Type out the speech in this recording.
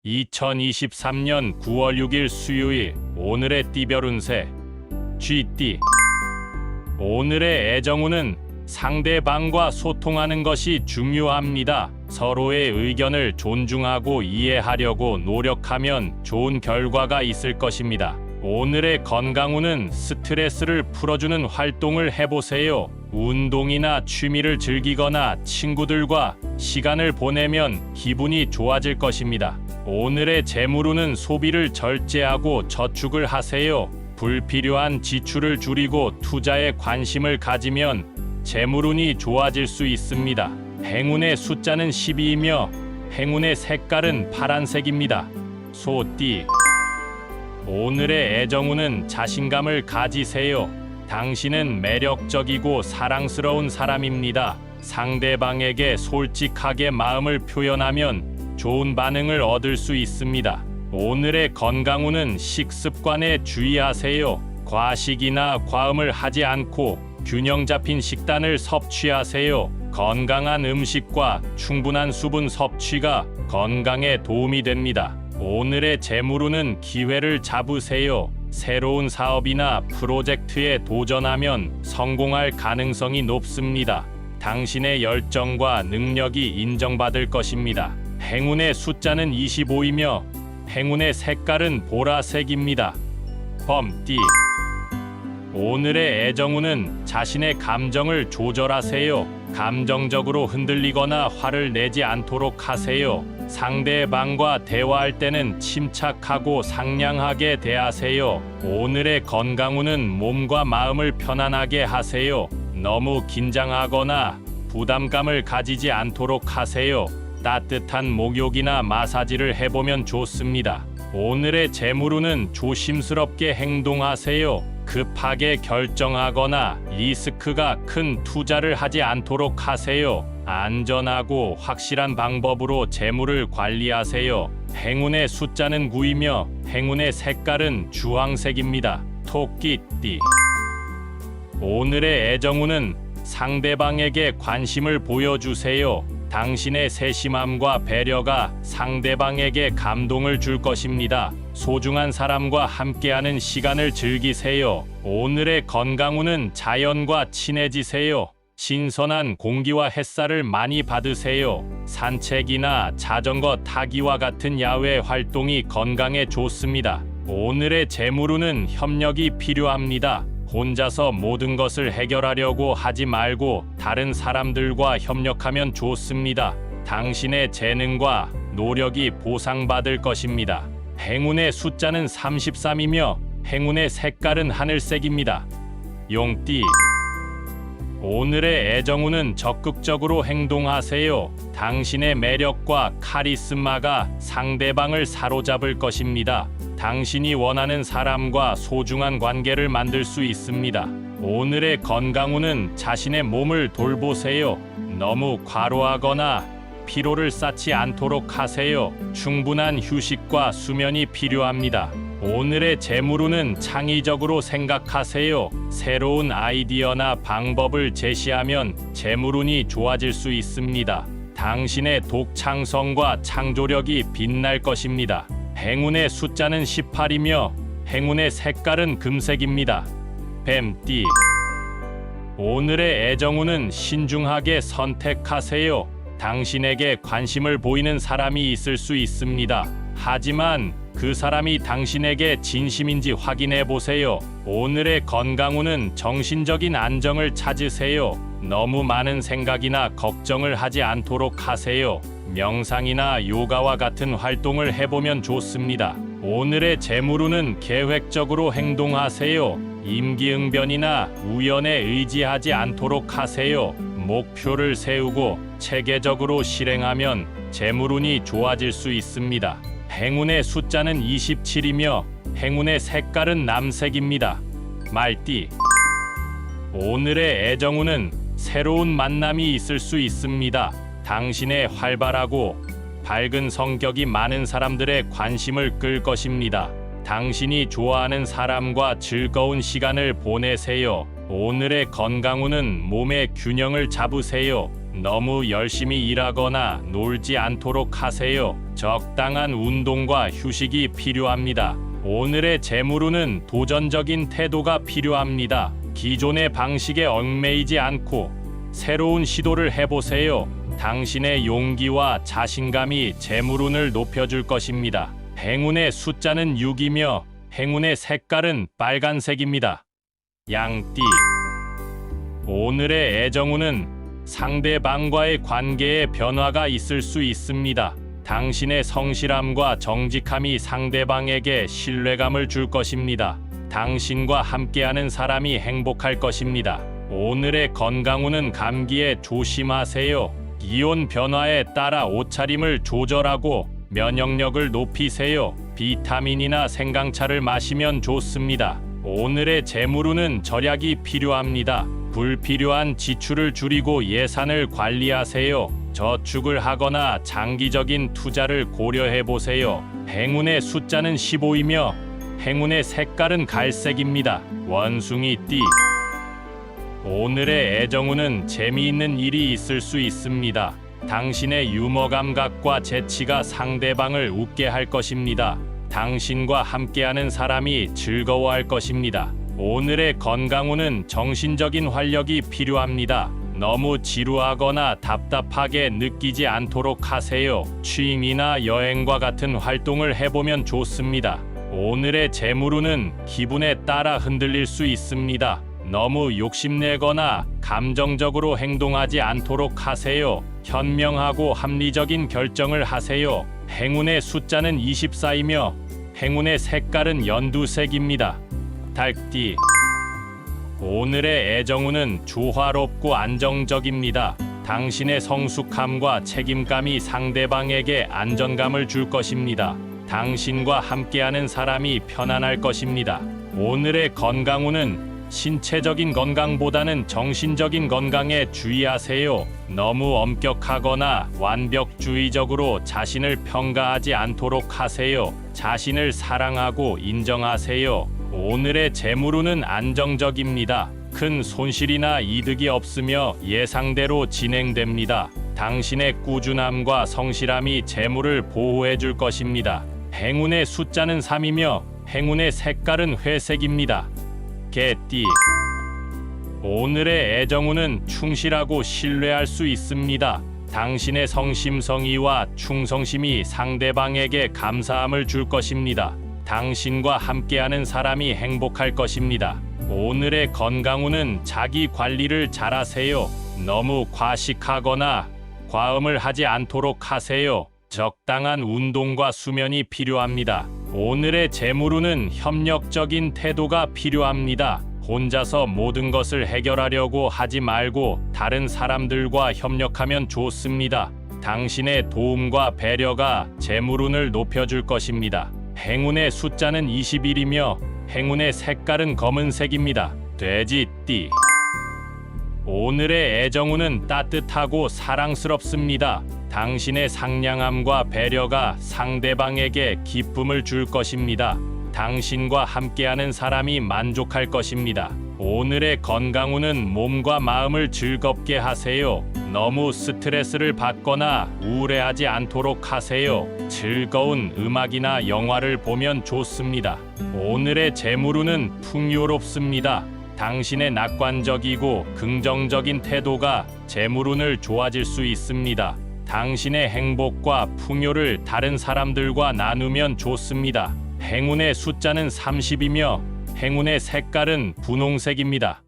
2023년 9월 6일 수요일 오늘의 띠별 운세 쥐띠. 오늘의 애정운은 상대방과 소통하는 것이 중요합니다. 서로의 의견을 존중하고 이해하려고 노력하면 좋은 결과가 있을 것입니다. 오늘의 건강운은 스트레스를 풀어주는 활동을 해보세요. 운동이나 취미를 즐기거나 친구들과 시간을 보내면 기분이 좋아질 것입니다. 오늘의 재물운은 소비를 절제하고 저축을 하세요. 불필요한 지출을 줄이고 투자에 관심을 가지면 재물운이 좋아질 수 있습니다. 행운의 숫자는 12이며 행운의 색깔은 파란색입니다. 소띠. 오늘의 애정운은 자신감을 가지세요. 당신은 매력적이고 사랑스러운 사람입니다. 상대방에게 솔직하게 마음을 표현하면 좋은 반응을 얻을 수 있습니다. 오늘의 건강운은 식습관에 주의하세요. 과식이나 과음을 하지 않고 균형 잡힌 식단을 섭취하세요. 건강한 음식과 충분한 수분 섭취가 건강에 도움이 됩니다. 오늘의 재물운은 기회를 잡으세요. 새로운 사업이나 프로젝트에 도전하면 성공할 가능성이 높습니다. 당신의 열정과 능력이 인정받을 것입니다. 행운의 숫자는 25이며 행운의 색깔은 보라색입니다. 범띠. 오늘의 애정운은 자신의 감정을 조절하세요. 감정적으로 흔들리거나 화를 내지 않도록 하세요. 상대방과 대화할 때는 침착하고 상냥하게 대하세요. 오늘의 건강운은 몸과 마음을 편안하게 하세요. 너무 긴장하거나 부담감을 가지지 않도록 하세요. 따뜻한 목욕이나 마사지를 해보면 좋습니다. 오늘의 재물운은 조심스럽게 행동하세요. 급하게 결정하거나 리스크가 큰 투자를 하지 않도록 하세요. 안전하고 확실한 방법으로 재물을 관리하세요. 행운의 숫자는 9이며 행운의 색깔은 주황색입니다. 토끼띠. 오늘의 애정운은 상대방에게 관심을 보여주세요. 당신의 세심함과 배려가 상대방에게 감동을 줄 것입니다. 소중한 사람과 함께하는 시간을 즐기세요. 오늘의 건강운은 자연과 친해지세요. 신선한 공기와 햇살을 많이 받으세요. 산책이나 자전거 타기와 같은 야외 활동이 건강에 좋습니다. 오늘의 재물운은 협력이 필요합니다. 혼자서 모든 것을 해결하려고 하지 말고 다른 사람들과 협력하면 좋습니다. 당신의 재능과 노력이 보상받을 것입니다. 행운의 숫자는 33이며 행운의 색깔은 하늘색입니다. 용띠. 오늘의 애정운은 적극적으로 행동하세요. 당신의 매력과 카리스마가 상대방을 사로잡을 것입니다. 당신이 원하는 사람과 소중한 관계를 만들 수 있습니다. 오늘의 건강운은 자신의 몸을 돌보세요. 너무 과로하거나 피로를 쌓지 않도록 하세요. 충분한 휴식과 수면이 필요합니다. 오늘의 재물운은 창의적으로 생각하세요. 새로운 아이디어나 방법을 제시하면 재물운이 좋아질 수 있습니다. 당신의 독창성과 창조력이 빛날 것입니다. 행운의 숫자는 18이며 행운의 색깔은 금색입니다. 뱀띠. 오늘의 애정운은 신중하게 선택하세요. 당신에게 관심을 보이는 사람이 있을 수 있습니다. 하지만 그 사람이 당신에게 진심인지 확인해 보세요. 오늘의 건강운은 정신적인 안정을 찾으세요. 너무 많은 생각이나 걱정을 하지 않도록 하세요. 명상이나 요가와 같은 활동을 해보면 좋습니다. 오늘의 재물운은 계획적으로 행동하세요. 임기응변이나 우연에 의지하지 않도록 하세요. 목표를 세우고 체계적으로 실행하면 재물운이 좋아질 수 있습니다. 행운의 숫자는 27이며 행운의 색깔은 남색입니다. 말띠. 오늘의 애정운은 새로운 만남이 있을 수 있습니다. 당신의 활발하고 밝은 성격이 많은 사람들의 관심을 끌 것입니다. 당신이 좋아하는 사람과 즐거운 시간을 보내세요. 오늘의 건강운은 몸의 균형을 잡으세요. 너무 열심히 일하거나 놀지 않도록 하세요. 적당한 운동과 휴식이 필요합니다. 오늘의 재물운은 도전적인 태도가 필요합니다. 기존의 방식에 얽매이지 않고 새로운 시도를 해보세요. 당신의 용기와 자신감이 재물운을 높여줄 것입니다. 행운의 숫자는 6이며 행운의 색깔은 빨간색입니다. 양띠. 오늘의 애정운은 상대방과의 관계에 변화가 있을 수 있습니다. 당신의 성실함과 정직함이 상대방에게 신뢰감을 줄 것입니다. 당신과 함께하는 사람이 행복할 것입니다. 오늘의 건강운은 감기에 조심하세요. 기온 변화에 따라 옷차림을 조절하고 면역력을 높이세요. 비타민이나 생강차를 마시면 좋습니다. 오늘의 재물운은 절약이 필요합니다. 불필요한 지출을 줄이고 예산을 관리하세요. 저축을 하거나 장기적인 투자를 고려해 보세요. 행운의 숫자는 15이며 행운의 색깔은 갈색입니다. 원숭이띠. 오늘의 애정운은 재미있는 일이 있을 수 있습니다. 당신의 유머 감각과 재치가 상대방을 웃게 할 것입니다. 당신과 함께하는 사람이 즐거워할 것입니다. 오늘의 건강운은 정신적인 활력이 필요합니다. 너무 지루하거나 답답하게 느끼지 않도록 하세요. 취미나 여행과 같은 활동을 해보면 좋습니다. 오늘의 재물운은 기분에 따라 흔들릴 수 있습니다. 너무 욕심내거나 감정적으로 행동하지 않도록 하세요. 현명하고 합리적인 결정을 하세요. 행운의 숫자는 24이며 행운의 색깔은 연두색입니다. 닭띠. 오늘의 애정운은 조화롭고 안정적입니다. 당신의 성숙함과 책임감이 상대방에게 안정감을 줄 것입니다. 당신과 함께하는 사람이 편안할 것입니다. 오늘의 건강운은 신체적인 건강보다는 정신적인 건강에 주의하세요. 너무 엄격하거나 완벽주의적으로 자신을 평가하지 않도록 하세요. 자신을 사랑하고 인정하세요. 오늘의 재물운은 안정적입니다. 큰 손실이나 이득이 없으며 예상대로 진행됩니다. 당신의 꾸준함과 성실함이 재물을 보호해 줄 것입니다. 행운의 숫자는 3이며 행운의 색깔은 회색입니다. 개띠. 오늘의 애정운은 충실하고 신뢰할 수 있습니다. 당신의 성심성의와 충성심이 상대방에게 감사함을 줄 것입니다. 당신과 함께하는 사람이 행복할 것입니다. 오늘의 건강운은 자기 관리를 잘하세요. 너무 과식하거나 과음을 하지 않도록 하세요. 적당한 운동과 수면이 필요합니다. 오늘의 재물운은 협력적인 태도가 필요합니다. 혼자서 모든 것을 해결하려고 하지 말고 다른 사람들과 협력하면 좋습니다. 당신의 도움과 배려가 재물운을 높여줄 것입니다. 행운의 숫자는 21이며 행운의 색깔은 검은색입니다. 돼지띠. 오늘의 애정운은 따뜻하고 사랑스럽습니다. 당신의 상냥함과 배려가 상대방에게 기쁨을 줄 것입니다. 당신과 함께하는 사람이 만족할 것입니다. 오늘의 건강운은 몸과 마음을 즐겁게 하세요. 너무 스트레스를 받거나 우울해하지 않도록 하세요. 즐거운 음악이나 영화를 보면 좋습니다. 오늘의 재물운은 풍요롭습니다. 당신의 낙관적이고 긍정적인 태도가 재물운을 좋아질 수 있습니다. 당신의 행복과 풍요를 다른 사람들과 나누면 좋습니다. 행운의 숫자는 30이며 행운의 색깔은 분홍색입니다.